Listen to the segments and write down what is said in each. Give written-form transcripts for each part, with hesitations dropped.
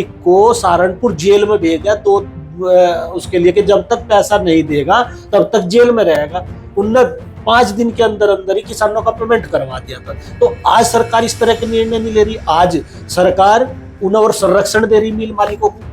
को सहारनपुर जेल में भेजा तो उसके लिए कि जब तक पैसा नहीं देगा तब तक जेल में रहेगा। उनने 5 दिन के अंदर अंदर ही किसानों का पेमेंट करवा दिया था। तो आज सरकार इस तरह के निर्णय नहीं ले रही। आज सरकार उन्हें और संरक्षण दे रही मिल मालिकों को।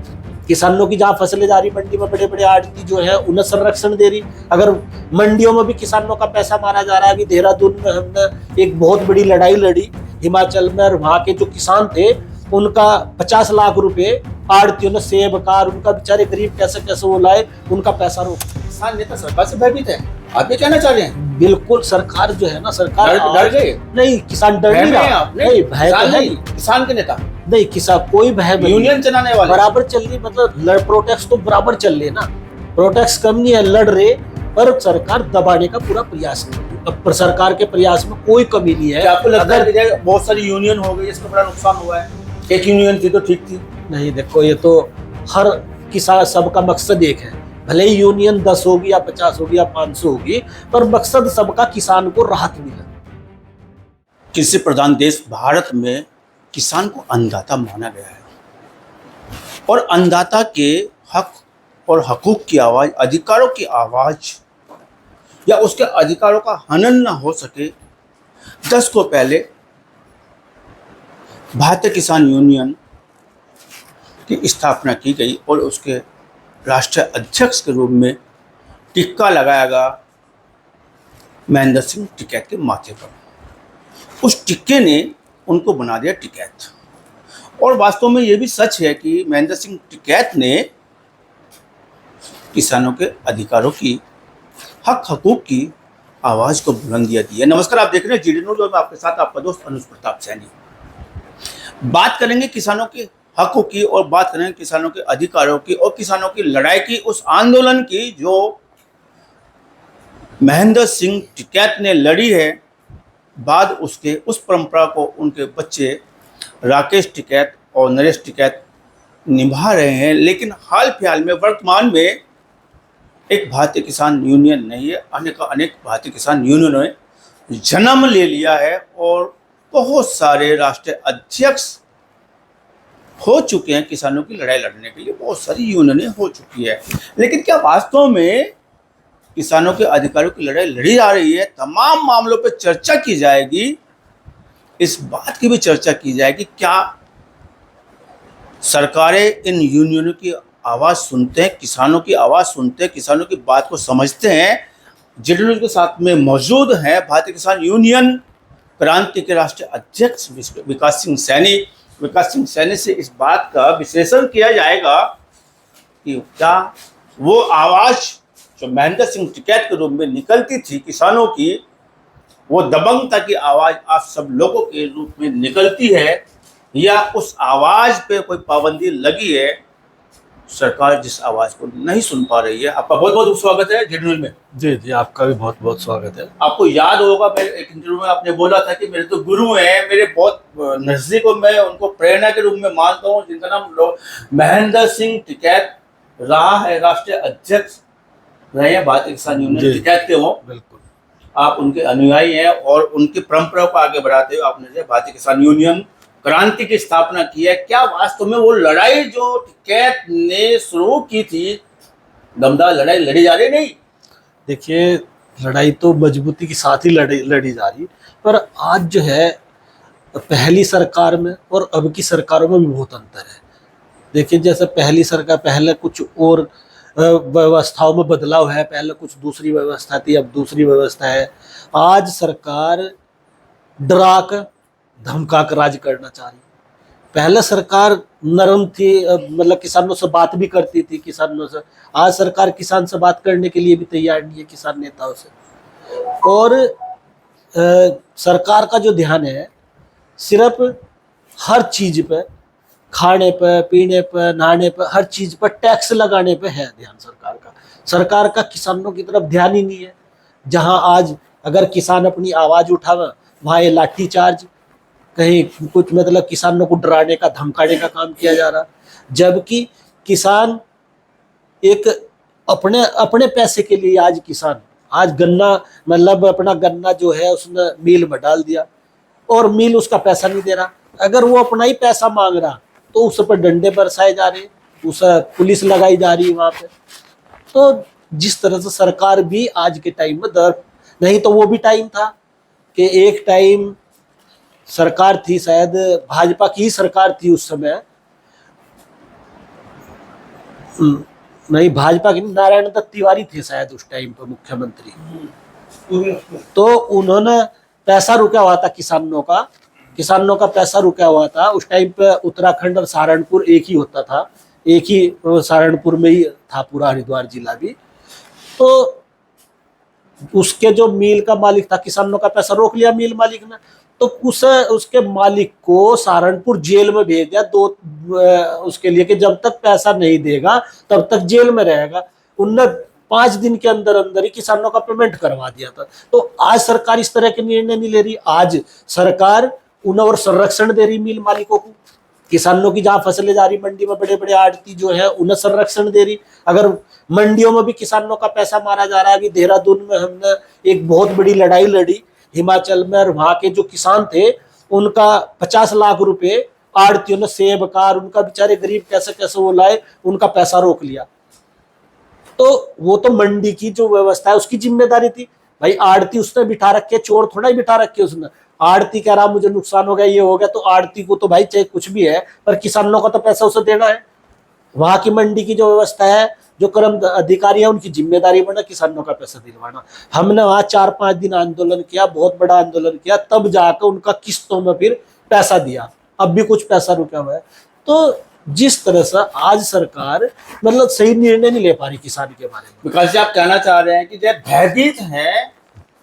किसानों की जहां फसलें जा रही मंडी में, बड़े बड़े आड़ती जो है उन्हें संरक्षण दे रही। अगर मंडियों में भी किसानों का पैसा मारा जा रहा है। अभी देहरादून में हमने एक बहुत बड़ी लड़ाई लड़ी हिमाचल में, और वहां के जो किसान थे उनका 50 लाख रुपए आड़तियों ने सेब का, उनका बेचारे गरीब कैसे कैसे वो लाए, उनका पैसा रोक। किसान नेता सरकार से भयभीत है, आप ये कहना चाह रहे हैं? बिल्कुल, सरकार जो है ना, सरकार डर गए? नहीं, किसान डर नहीं रहा। नहीं, भय तो है। किसान के नेता नहीं, किसान कोई भय नहीं। यूनियन चलाने वाले बराबर चल रही, मतलब प्रोटेस्ट तो बराबर चल रहे ना, प्रोटेस्ट कम नहीं है, लड़ रहे, पर सरकार दबाने का पूरा प्रयास कर रही है। अब सरकार के प्रयास में कोई कमी नहीं है। आपको लगता है कि बहुत सारी यूनियन हो गई, इसका बड़ा नुकसान हुआ है? एक यूनियन थी तो ठीक थी। नहीं, देखो, ये तो हर किसान, सबका मकसद एक है। भले ही यूनियन 10 होगी या 50 होगी या 500 होगी, पर मकसद सबका किसान को राहत मिले। कृषि प्रधान देश भारत में किसान को अन्नदाता माना गया है, और अन्नदाता के हक और हकूक की आवाज़, अधिकारों की आवाज़ या उसके अधिकारों का हनन ना हो सके, 10 को पहले भारतीय किसान यूनियन की स्थापना की गई और उसके राष्ट्रीय अध्यक्ष के रूप में टिक्का लगाया गया महेंद्र सिंह टिकैत के माथे पर। उस टिक्के ने उनको बना दिया टिकैत। और वास्तव में ये भी सच है कि महेंद्र सिंह टिकैत ने किसानों के अधिकारों की, हक हकूक की आवाज़ को बुलंदियाँ दी है। नमस्कार, आप देख रहे हैं जीडी न्यूज़ और मैं आपके साथ आपका दोस्त अनुज प्रताप सैनी। बात करेंगे किसानों के हकों की, और बात करेंगे किसानों के अधिकारों की, और किसानों की लड़ाई की, उस आंदोलन की जो महेंद्र सिंह टिकैत ने लड़ी है। बाद उसके उस परंपरा को उनके बच्चे राकेश टिकैत और नरेश टिकैत निभा रहे हैं। लेकिन हाल फिलहाल में, वर्तमान में, एक भारतीय किसान यूनियन नहीं है, अनेक भारतीय किसान यूनियनों ने जन्म ले लिया है, और बहुत सारे राष्ट्रीय अध्यक्ष हो चुके हैं किसानों की लड़ाई लड़ने के लिए। बहुत सारी यूनियनें हो चुकी है। लेकिन क्या वास्तव में किसानों के अधिकारों की लड़ाई लड़ी जा रही है? तमाम मामलों पर चर्चा की जाएगी। इस बात की भी चर्चा की जाएगी, क्या सरकारें इन यूनियनों की आवाज़ सुनते हैं, किसानों की आवाज़ सुनते हैं, किसानों की बात को समझते हैं? जेडीयू के साथ में मौजूद हैं भारतीय किसान यूनियन क्रांति के राष्ट्रीय अध्यक्ष विकास सिंह सैनी। विकास सिंह सैनी से इस बात का विश्लेषण किया जाएगा कि क्या वो आवाज़ जो महेंद्र सिंह टिकैत के रूप में निकलती थी किसानों की, वो दबंगता की आवाज़ आप सब लोगों के रूप में निकलती है, या उस आवाज़ पे कोई पाबंदी लगी है? सरकार जिस आवाज़ को नहीं सुन पा रही है। आपका बहुत बहुत स्वागत है जेडीयू में। जी जी, आपका भी बहुत बहुत स्वागत है। आपको याद होगा, मैं एक इंटरव्यू में आपने बोला था कि मेरे तो गुरु हैं, मेरे बहुत नजदीक को, मैं उनको प्रेरणा के रूप में मानता हूँ, जिनका नाम महेंद्र सिंह टिकैत रहा है, राष्ट्रीय अध्यक्ष रहे हैं भारतीय किसान यूनियन टिकैत के। वो बिल्कुल, आप उनके अनुयायी हैं, और उनकी परंपरा को आगे बढ़ाते हुए आपने भारतीय किसान यूनियन क्रांति की स्थापना की है। क्या वास्तव में वो लड़ाई जो टिकैत ने शुरू की थी, दमदार लड़ाई लड़ी जा रही? नहीं, देखिए, लड़ाई तो मजबूती के साथ ही लड़ी जा रही, पर आज जो है पहली सरकार में और अब की सरकारों में भी बहुत अंतर है। देखिए, जैसे पहली सरकार, पहले कुछ और व्यवस्थाओं में बदलाव है, पहले कुछ दूसरी व्यवस्था थी, अब दूसरी व्यवस्था है। आज सरकार डरा कर धमका कर राज करना चाह रही। पहले सरकार नरम थी, मतलब किसानों से बात भी करती थी, किसानों से। आज सरकार किसान से बात करने के लिए भी तैयार नहीं है, किसान नेताओं से। और सरकार का जो ध्यान है सिर्फ हर चीज पे, खाने पे, पीने पे, नहाने पे, हर चीज पर टैक्स लगाने पे है ध्यान सरकार का। सरकार का किसानों की तरफ ध्यान ही नहीं है। जहां आज अगर किसान अपनी आवाज उठावे, वहां ये लाठी चार्ज, कहीं कुछ, मतलब किसानों को डराने का, धमकाने का काम किया जा रहा। जबकि किसान एक अपने पैसे के लिए, आज किसान, आज गन्ना, मतलब अपना गन्ना जो है उसने मिल में डाल दिया, और मिल उसका पैसा नहीं दे रहा। अगर वो अपना ही पैसा मांग रहा तो उस पर डंडे बरसाए जा रहे, उस पुलिस लगाई जा रही है वहां पे। तो जिस तरह से सरकार भी आज के टाइम में दर, नहीं तो वो भी टाइम था कि एक टाइम सरकार थी, शायद भाजपा की ही सरकार थी उस समय, नहीं भाजपा की, नारायण दत्त तिवारी थे शायद उस टाइम पर मुख्यमंत्री। तो उन्होंने पैसा रुका हुआ था किसानों का पैसा रुका हुआ था उस टाइम पे। उत्तराखंड और सहारनपुर एक ही होता था, एक ही सहारनपुर में ही था पूरा हरिद्वार जिला भी। तो उसके जो मिल का मालिक था, किसानों का पैसा रोक लिया मिल मालिक ने, तो उसके मालिक को सहारनपुर जेल में भेज दिया उसके लिए कि जब तक पैसा नहीं देगा तब तक जेल में रहेगा। उनने 5 दिन के अंदर अंदर ही किसानों का पेमेंट करवा दिया था। तो आज सरकार इस तरह के निर्णय नहीं ले रही। आज सरकार उन्हें और संरक्षण दे रही मिल मालिकों को, किसानों की जहां फसलें जा रही मंडी में, बड़े बड़े आड़ती जो है उन्हें संरक्षण दे रही। अगर मंडियों में भी किसानों का पैसा मारा जा रहा है, अभी देहरादून में हमने एक बहुत बड़ी लड़ाई लड़ी हिमाचल में, और वहां के जो किसान थे उनका 50 लाख रुपए आड़तियों ने सेब का, उनका बेचारे गरीब कैसे कैसे वो लाए, उनका पैसा रोक लिया। तो वो तो मंडी की जो व्यवस्था है उसकी जिम्मेदारी थी भाई। आड़ती उसने बिठा रखे, चोर थोड़ा ही बिठा रखे उसने। आड़ती कह रहा मुझे नुकसान हो गया, ये हो गया, तो आड़ती को तो भाई चाहे कुछ भी है, पर किसानों का तो पैसा उसे देना है। वहां की मंडी की जो व्यवस्था है, जो कर्म अधिकारी है, उनकी जिम्मेदारी बना किसानों का पैसा दिलवाना। हमने वहां 4-5 दिन आंदोलन किया, बहुत बड़ा आंदोलन किया, तब जाकर उनका किस्तों में फिर पैसा दिया। अब भी कुछ पैसा रुका हुआ है। तो जिस तरह से आज सरकार मतलब सही निर्णय नहीं ले पा रही किसान के बारे में। विकास जी, आप कहना चाह रहे हैं कि जो भयभीत हैं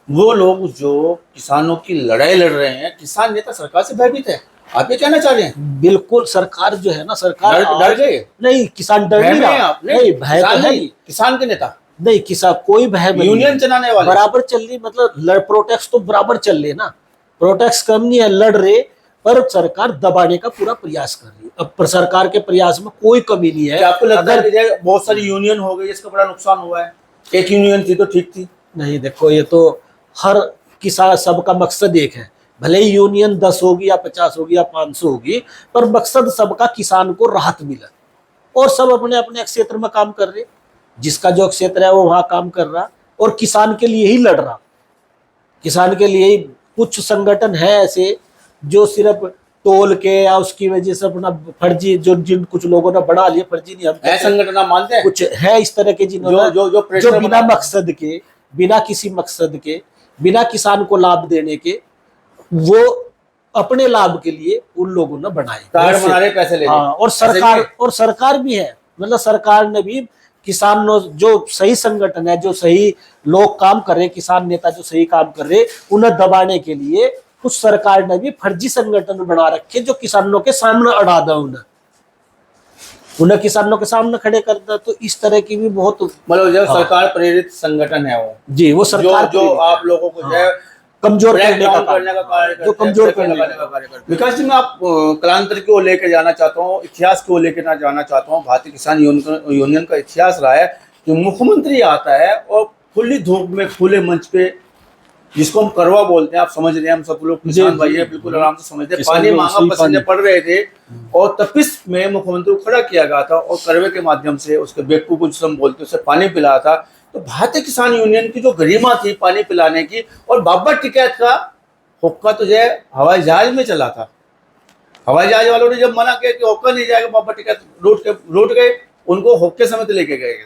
वो लोग जो किसानों की लड़ाई लड़ रहे हैं, किसान नेता सरकार से भयभीत है, आप ये कहना चाह रहे हैं? बिल्कुल, सरकार जो है ना, सरकार डर गए? नहीं, किसान डर नहीं रहा। नहीं, भय तो नहीं, किसान के नेता नहीं, किसान कोई भय नहीं, यूनियन चलाने वाले बराबर चल रही, मतलब प्रोटेस्ट तो बराबर चल रहे ना, प्रोटेस्ट कम नहीं है, लड़ रहे, पर सरकार दबाने का पूरा प्रयास कर रही है। अब सरकार के प्रयास में कोई कमी नहीं है। आपको लगता है कि बहुत सारी यूनियन हो गई, इसका बड़ा नुकसान हुआ है? एक यूनियन थी तो ठीक थी। नहीं, देखो, ये तो हर किसान, सबका मकसद एक है, भले ही यूनियन 10 होगी या 50 होगी या 500 होगी, पर मकसद सबका किसान को राहत मिले। और सब अपने अपने क्षेत्र में काम कर रहे, जिसका जो क्षेत्र है वो वहां काम कर रहा, और किसान के लिए ही लड़ रहा। किसान के लिए ही कुछ संगठन है ऐसे जो सिर्फ टोल के या उसकी वजह से अपना फर्जी, जिन कुछ लोगों ने बना लिया, फर्जी नहीं, हम संगठन मानते हैं, कुछ है इस तरह के जिन्होंने जो बिना मकसद के, बिना किसी मकसद के, बिना किसान को लाभ देने के, वो अपने लाभ के लिए उन लोगों ने बनाए, कार्ड बना रहे, पैसे ले रहे। हाँ, और सरकार भी है, मतलब सरकार ने भी किसानों, जो सही संगठन है, जो सही लोग काम कर रहे, किसान नेता जो सही काम कर रहे, उन्हें दबाने के लिए कुछ सरकार ने भी फर्जी संगठन बना रखे जो किसानों के सामने अड़ा दे, उन्हें किसानों के सामने खड़े कर दे। तो इस तरह की भी बहुत, मतलब जो सरकार प्रेरित संगठन है वो, जी, वो सरकार जो आप लोगों को जो है कमजोर करने का कार्य, जो कमजोर करने का कार्य करते हैं। विकास जी, मैं आप कालांतर की ओर लेकर जाना चाहता हूँ, इतिहास की ओर लेकर जाना चाहता हूँ। भारतीय किसान यूनियन का इतिहास रहा है कि मुख्यमंत्री आता है और खुली धूप में, खुले मंच पे, जिसको हम करवा बोलते हैं, आप समझ रहे हैं, हम सब लोग किसान भाई है, बिल्कुल आराम से समझते हैं, पानी मांगा, पसीने पड़ रहे थे, और तपिश में मुख्यमंत्री को खड़ा किया गया था और करवे के माध्यम से उसके बेकू को जिसे हम बोलते हैं उसे पानी पिलाया था। तो भारतीय किसान यूनियन की जो गरिमा थी पानी पिलाने की, और बाबा टिकैत का हुक्का तो जो है हवाई जहाज में चला था। हवाई जहाज वालों ने जब मना किया कि हुक्का नहीं जाएगा, बाबा टिकैत लौट गए, उनको हुक्के समेत लेके गए,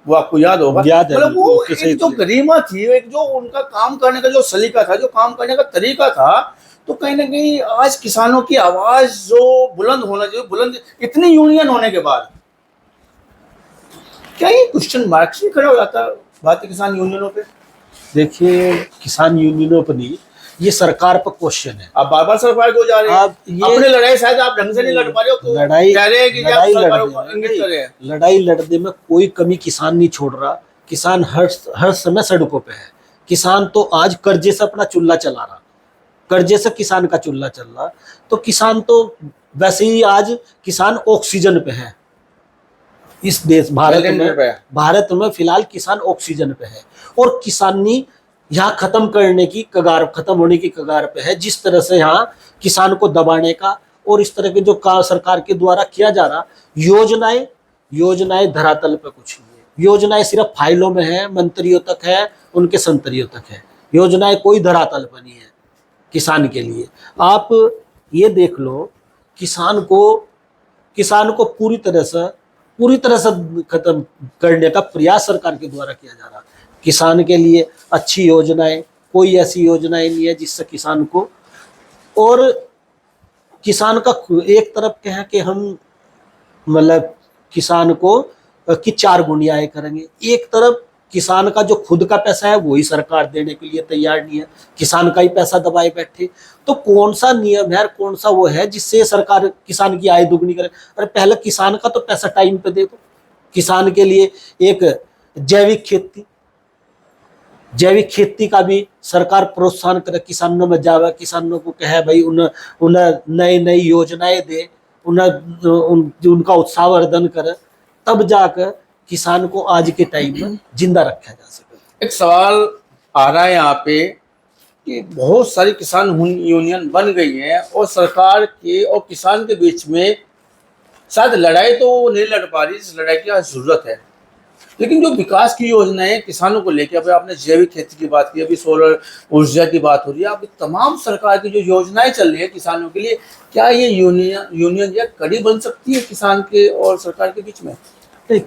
वो आपको याद होगा। मतलब वो एक जो गरिमा थी, एक जो उनका काम करने का जो सलीका था, जो काम करने का तरीका था, तो कहीं ना कहीं आज किसानों की आवाज जो बुलंद होना चाहिए, बुलंद, इतनी यूनियन होने के बाद क्या ये क्वेश्चन मार्क से खड़ा हो जाता भारतीय किसान यूनियनों पे? देखिए, किसान यूनियनों पर नहीं, ये सरकार पर क्वेश्चन है। आप बार बार सरकार को जा रहे हैं, अपने लड़ाई शायद आप ढंग से नहीं लड़ पा रहे हो, तो कह रहे हैं कि लड़ाई लड़ने में कोई कमी किसान नहीं छोड़ रहा। किसान हर समय सड़कों पे है। किसान तो आज कर्जे से अपना चूल्हा चला रहा, कर्जे से किसान का चूल्हा चल रहा। तो किसान तो वैसे ही आज किसान ऑक्सीजन पे है इस देश भारत में फिलहाल किसान ऑक्सीजन पे है, और किसानी यहाँ खत्म होने की कगार पे है। जिस तरह से यहाँ किसान को दबाने का और इस तरह के जो सरकार के द्वारा किया जा रहा, योजनाएं धरातल पे कुछ नहीं है। योजनाएं सिर्फ फाइलों में है, मंत्रियों तक है, उनके संतरियों तक है। योजनाएं कोई धरातल पर नहीं है किसान के लिए। आप ये देख लो, किसान को पूरी तरह से खत्म करने का प्रयास सरकार के द्वारा किया जा रहा। किसान के लिए अच्छी योजनाएं, कोई ऐसी योजनाएं नहीं है जिससे किसान को, और किसान का एक तरफ कहें कि हम मतलब किसान को की 4 गुणियाएं करेंगे, एक तरफ किसान का जो खुद का पैसा है वही सरकार देने के लिए तैयार नहीं है, किसान का ही पैसा दबाए बैठे। तो कौन सा नियम है, कौन सा वो है जिससे सरकार किसान की आय दुगनी करे? अरे पहले किसान का तो पैसा टाइम पे दे दो। किसान के लिए एक जैविक खेती का भी सरकार प्रोत्साहन करे, किसानों में जावे, किसानों को कहे भाई उन्हें नई योजनाएं दे, उनका उत्साहवर्धन करे, तब जाकर किसान को आज के टाइम में जिंदा रखा जा सके। एक सवाल आ रहा है यहाँ पे कि बहुत सारी किसान यूनियन बन गई है और सरकार के और किसान के बीच में शायद लड़ाई तो नहीं लड़ पा रही, इस लड़ाई की जरूरत है। लेकिन जो विकास की योजनाएं किसानों को लेकर, अभी आपने जैविक खेती की बात की, अभी सोलर ऊर्जा की बात हो रही है, अभी तमाम सरकार की जो योजनाएं चल रही है किसानों के लिए, क्या ये यूनियन या कड़ी बन सकती है किसान के और सरकार के बीच में?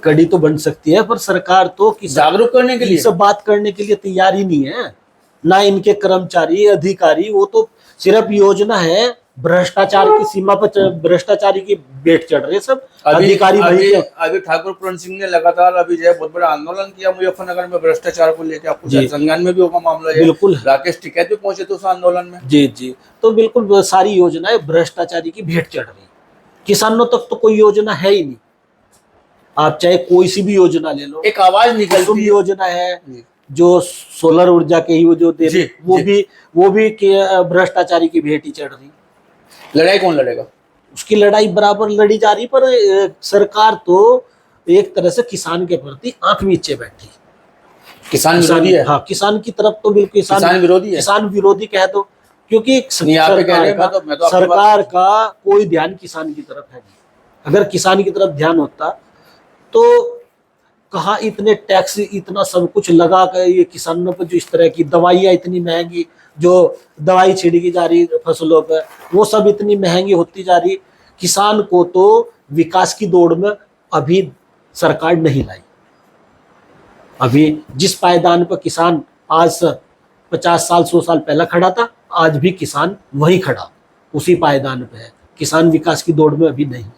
कड़ी तो बन सकती है, पर सरकार तो जागरूक करने के लिए सब बात करने के लिए तैयार ही नहीं है। ना इनके कर्मचारी अधिकारी, वो तो सिर्फ योजना है, भ्रष्टाचार की सीमा पर भ्रष्टाचारी की भेंट चढ़ रहे सब अधिकारी। अभी ठाकुर पूरन सिंह ने लगातार अभी जो है बहुत बड़ा आंदोलन किया मुजफ्फरनगर में भ्रष्टाचार को लेकर। आपको संज्ञान में भी होगा मामला है। बिल्कुल, राकेश टिकैत भी पहुंचे थे उस आंदोलन में। जी, तो बिल्कुल सारी योजनाएं भ्रष्टाचारी की भेंट चढ़ रही। किसानों तक तो कोई योजना है ही नहीं। आप चाहे कोई सी भी योजना ले लो, एक आवाज निकलती योजना है जो सोलर ऊर्जा के ही वो जो दे रही, वो भी भ्रष्टाचारी की भेंट ही चढ़ रही। लड़ाई कौन लड़ेगा? उसकी लड़ाई बराबर लड़ी जा रही, पर सरकार तो एक तरह से किसान के प्रति आंख नीचे बैठी। किसान विरोधी है। हाँ, किसान की तरफ तो बिल्कुल किसान विरोधी है, किसान विरोधी कह दो, क्योंकि सरकार का कोई ध्यान किसान की तरफ है नहीं। अगर किसान की तरफ ध्यान होता तो कहाँ इतने टैक्स, इतना सब कुछ लगा कर ये किसानों पर, जो इस तरह की दवाइयाँ इतनी महंगी, जो दवाई छिड़की जा रही फसलों पर, वो सब इतनी महंगी होती जा रही। किसान को तो विकास की दौड़ में अभी सरकार नहीं लाई। अभी जिस पायदान पर किसान आज से 50 साल 100 साल पहले खड़ा था, आज भी किसान वही खड़ा, उसी पायदान पे है। किसान विकास की दौड़ में अभी नहीं है।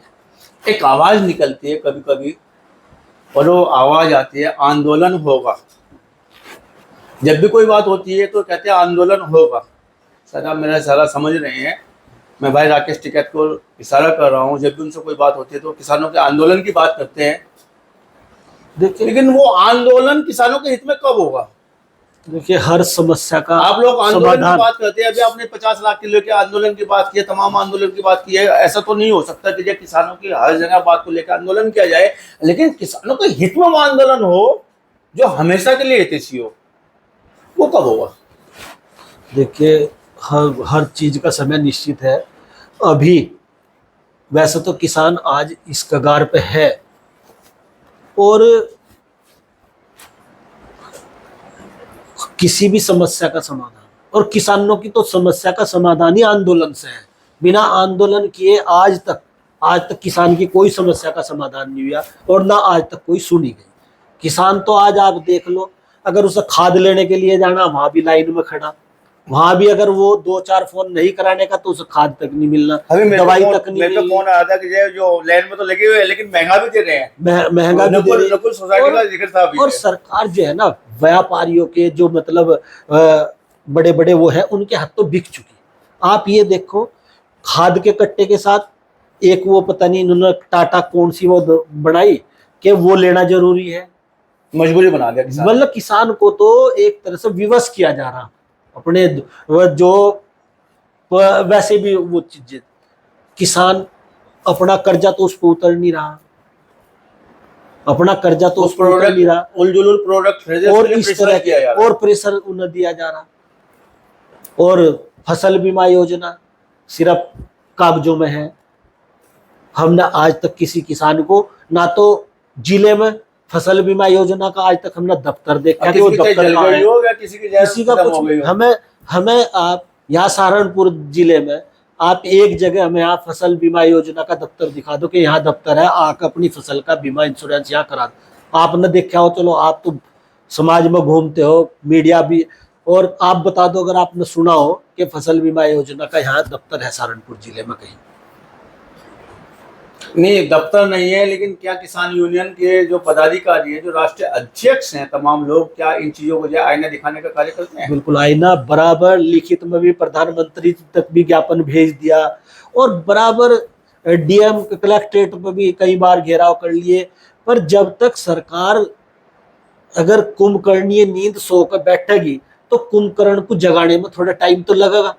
एक आवाज निकलती है कभी कभी, और वो आवाज आती है आंदोलन होगा। जब भी कोई बात होती है तो कहते हैं आंदोलन होगा। सर आप मेरा इशारा समझ रहे हैं, मैं भाई राकेश टिकैत को इशारा कर रहा हूँ। जब भी उनसे कोई बात होती है तो किसानों के आंदोलन की बात करते हैं। देखिए, लेकिन वो आंदोलन किसानों के हित में कब होगा? देखिए, हर समस्या का आप लोग आंदोलन की बात करते हैं। अभी आपने 50 लाख किलो के आंदोलन की बात की है, तमाम आंदोलन की बात की है। ऐसा तो नहीं हो सकता कि जब किसानों की हर जगह बात को लेकर आंदोलन किया जाए, लेकिन किसानों के हित में वो आंदोलन हो जो हमेशा के लिए हितैषी हो, वो कब होगा? देखिए, हर चीज का समय निश्चित है। अभी वैसे तो किसान आज इस कगार पे है, और किसी भी समस्या का समाधान, और किसानों की तो समस्या का समाधान ही आंदोलन से है। बिना आंदोलन किए आज तक किसान की कोई समस्या का समाधान नहीं हुआ, और ना आज तक कोई सुनी गई। किसान तो आज आप देख लो, अगर उसे खाद लेने के लिए जाना, वहां भी लाइन में खड़ा, वहां भी अगर वो 2-4 फोन नहीं कराने का तो उसे खाद तक नहीं मिलना, दवाई तक नहीं मिलना। फोन आया था कि जो लाइन में तो लगे हुए हैं लेकिन महंगा भी दे रहे हैं, महंगा भी दे रहे हैं। सोसाइटी का जिक्र था अभी। और सरकार जो है ना, व्यापारियों के जो मतलब बड़े बड़े वो है, उनके हाथ तो बिक चुकी। आप ये देखो, खाद के कट्टे के साथ एक वो पता नहीं इन्होंने टाटा कौन सी वो बनाई कि वो लेना जरूरी है, मजबूरी बना दिया। मतलब किसान को तो एक तरह से विवश किया जा रहा अपने जो वैसे भी वो चीजें। किसान अपना कर्जा तो उस पर उतर नहीं रहा, अपना कर्जा तो उस पर उतर नहीं रहा, उलझुल प्रोडक्ट और इस तरह के और प्रेशर उन्हें दिया जा रहा। और फसल बीमा योजना सिर्फ कागजों में है। हमने आज तक किसी किसान को ना तो जिले में फसल बीमा योजना का आज तक हमने दफ्तर देखा कि वो किसी की दफ्तर जल कहाँ गई है, हो या किसी की किसी का खत्म हो कुछ गई हो। हमें हमें आप यहाँ सहारनपुर जिले में आप एक जगह हमें यहाँ फसल बीमा योजना का दफ्तर दिखा दो कि यहाँ दफ्तर है, आकर अपनी फसल का बीमा इंश्योरेंस यहाँ करा दो। आपने देखा हो, चलो आप तो समाज में घूमते हो, मीडिया भी, और आप बता दो अगर आपने सुना हो कि फसल बीमा योजना का यहाँ दफ्तर है सहारनपुर जिले में कहीं। नहीं, दफ्तर नहीं है, लेकिन क्या किसान यूनियन के जो पदाधिकारी है, जो राष्ट्रीय अध्यक्ष हैं, तमाम लोग क्या इन चीजों को जो आईना दिखाने का कार्य करते हैं? बिल्कुल आईना, बराबर लिखित में भी प्रधानमंत्री तक भी ज्ञापन भेज दिया, और बराबर डीएम कलेक्ट्रेट पर भी कई बार घेराव कर लिए। पर जब तक सरकार अगर कुंभकर्णीय नींद सोकर बैठेगी तो कुंभकर्ण को जगाने में थोड़ा टाइम तो लगेगा।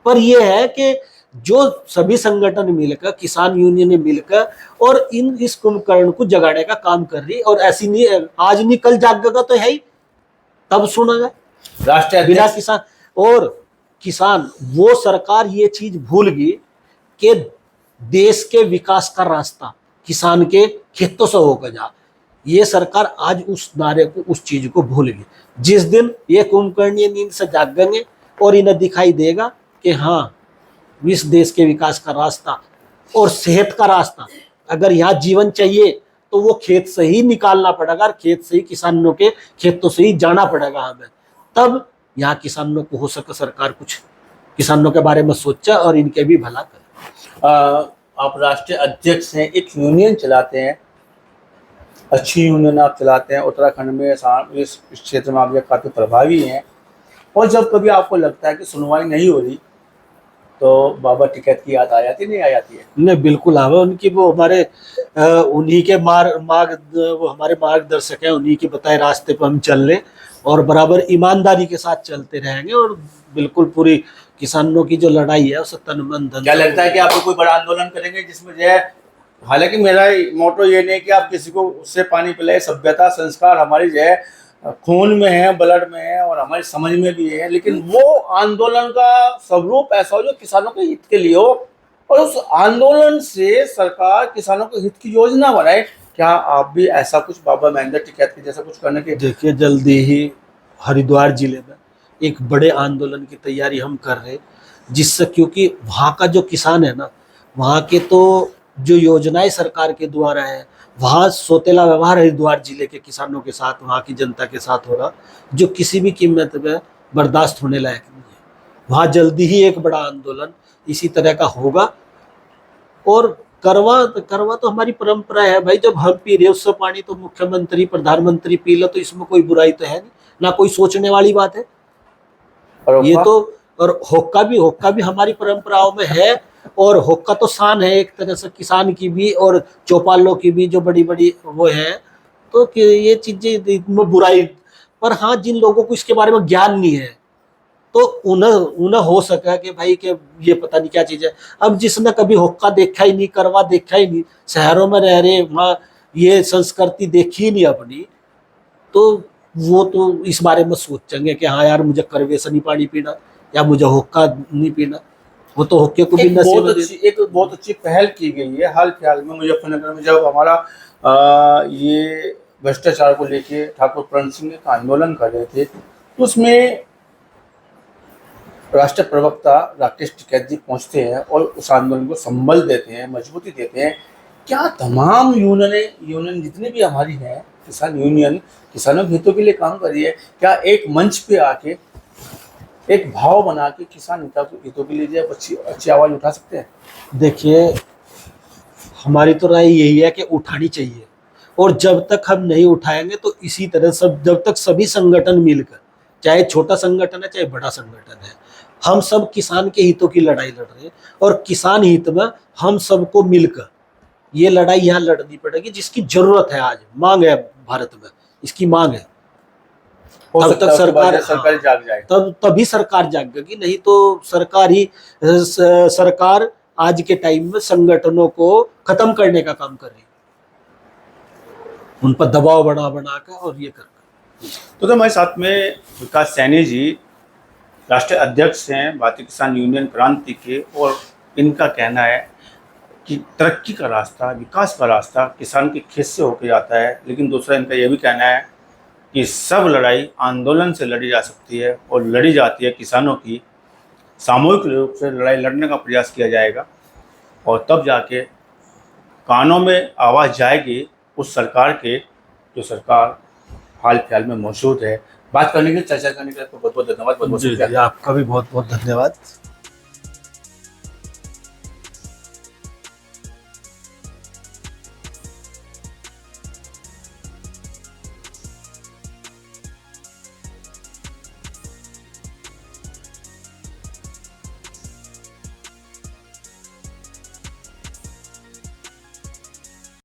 पर यह है कि जो सभी संगठन मिलकर, किसान यूनियन मिलकर और इस कुंभकर्ण को जगाने का काम कर रही, और ऐसी नहीं आज नहीं कल जागेगा तो है ही, तब सुनेगा राष्ट्रीय बिना अध्यक्ष किसान। और किसान, वो सरकार ये चीज भूल गई कि देश के विकास का रास्ता किसान के खेतों से होकर जा। ये सरकार आज उस नारे को, उस चीज को भूल गई। जिस दिन ये कुंभकर्णीय नींद से जागेंगे और इन्हें दिखाई देगा कि हाँ, इस देश के विकास का रास्ता और सेहत का रास्ता, अगर यहाँ जीवन चाहिए तो वो खेत से ही निकालना पड़ेगा, और खेत से ही, किसानों के खेतों से ही जाना पड़ेगा हमें। तब यहाँ किसानों को हो सके सरकार कुछ किसानों के बारे में सोचा और इनके भी भला करे। आप राष्ट्रीय अध्यक्ष हैं, एक यूनियन चलाते हैं, अच्छी यूनियन आप चलाते हैं उत्तराखंड में, इस क्षेत्र में आप काफ़ी प्रभावी हैं। और जब कभी आपको लगता है कि सुनवाई नहीं हो रही तो बाबा टिकैत की याद आ जाती नहीं आ जाती है? नहीं, बिल्कुल आवे उनकी, वो हमारे उन्हीं के वो हमारे मार्गदर्शक हैं, उन्हीं के बताए रास्ते पर हम चल रहे और बराबर ईमानदारी के साथ चलते रहेंगे, और बिल्कुल पूरी किसानों की जो लड़ाई है उसे तन मन धन। क्या लगता है कि आप कोई बड़ा आंदोलन करेंगे जिसमें जो है, हालांकि मेरा मोटो ये नहीं कि आप किसी को उससे पानी पिलाए, सभ्यता संस्कार हमारी जो है खून में है, ब्लड में है और हमारी समझ में भी है, लेकिन वो आंदोलन का स्वरूप ऐसा हो जो किसानों के हित के लिए हो, और उस आंदोलन से सरकार किसानों के हित की योजना बनाए। क्या आप भी ऐसा कुछ बाबा महेंद्र टिकैत के जैसा कुछ करने के? देखिए, जल्दी ही हरिद्वार जिले में एक बड़े आंदोलन की तैयारी हम कर रहे, जिससे, क्योंकि वहाँ का जो किसान है ना, वहाँ के तो जो योजनाएं सरकार के द्वारा है, वहाँ सौतेला व्यवहार हरिद्वार जिले के किसानों के साथ, वहाँ की जनता के साथ हो रहा, जो किसी भी कीमत में बर्दाश्त होने लायक नहीं है। वहाँ जल्दी ही एक बड़ा आंदोलन इसी तरह का होगा। और करवा तो हमारी परंपरा है भाई, जब हम पी रहे उससे पानी तो मुख्यमंत्री प्रधानमंत्री पी लो, तो इसमें कोई बुराई तो है नहीं, ना कोई सोचने वाली बात है। और ये तो, और होक्का भी हमारी परंपराओं में है, और होक्का तो शान है एक तरह से किसान की भी और चौपालों की भी, जो बड़ी बड़ी वो है। तो ये चीजें इनमें बुराई, पर हाँ, जिन लोगों को इसके बारे में ज्ञान नहीं है तो उन्हें हो सका कि भाई कि ये पता नहीं क्या चीज है। अब जिसने कभी होक्का देखा ही नहीं, करवा देखा ही नहीं, शहरों में रह रहे, वहाँ ये संस्कृति देखी ही नहीं अपनी, तो वो तो इस बारे में सोचेंगे कि हाँ यार, मुझे करवे से नहीं पानी पीना या मुझे होक्का नहीं पीना। वो तो होक्के को भी एक बहुत अच्छी पहल की गई है हाल फिलहाल में मुजफ्फरनगर में, जब हमारा ये भ्रष्टाचार को लेके ठाकुर प्रण सिंह एक आंदोलन कर रहे थे, तो उसमें राष्ट्रीय प्रवक्ता राकेश टिकैत जी पहुंचते हैं और उस आंदोलन को संबल देते हैं, मजबूती देते हैं। क्या तमाम यूनियन जितनी भी हमारी है, किसान यूनियन किसानों के हितों के लिए काम कर रही है, क्या एक मंच पे आके एक भाव बना के किसान हितों के लिए अच्छी आवाज उठा सकते हैं? देखिए, हमारी तो राय यही है कि उठानी चाहिए, और जब तक हम नहीं उठाएंगे तो इसी तरह जब तक सभी संगठन मिलकर, चाहे छोटा संगठन है चाहे बड़ा संगठन है, हम सब किसान के हितों की लड़ाई लड़ रहे हैं, और किसान हित में हम सबको मिलकर ये लड़ाई यहाँ लड़नी पड़ेगी, जिसकी जरूरत है। आज मांग है भारत में, इसकी मांग है। तब तक सरकार जाग जाए, तभी सरकार जागेगी, नहीं तो सरकार आज के टाइम में संगठनों को खत्म करने का काम कर रही है, उन पर दबाव बना कर और ये कर। तो हमारे साथ में विकास सैनी जी राष्ट्रीय अध्यक्ष हैं भारतीय किसान यूनियन क्रांति के, और इनका कहना है कि तरक्की का रास्ता, विकास का रास्ता किसान के खेत से होकर जाता है, लेकिन दूसरा इनका यह भी कहना है कि सब लड़ाई आंदोलन से लड़ी जा सकती है और लड़ी जाती है किसानों की सामूहिक रूप से लड़ाई लड़ने का प्रयास किया जाएगा और तब जाके कानों में आवाज़ जाएगी उस सरकार के जो सरकार हाल फिलहाल में मौजूद है। बात करने के लिए, चर्चा करने के लिए आपको बहुत बहुत धन्यवाद। बहुत बहुत जी शुक्रिया। जी, आपका भी बहुत बहुत धन्यवाद।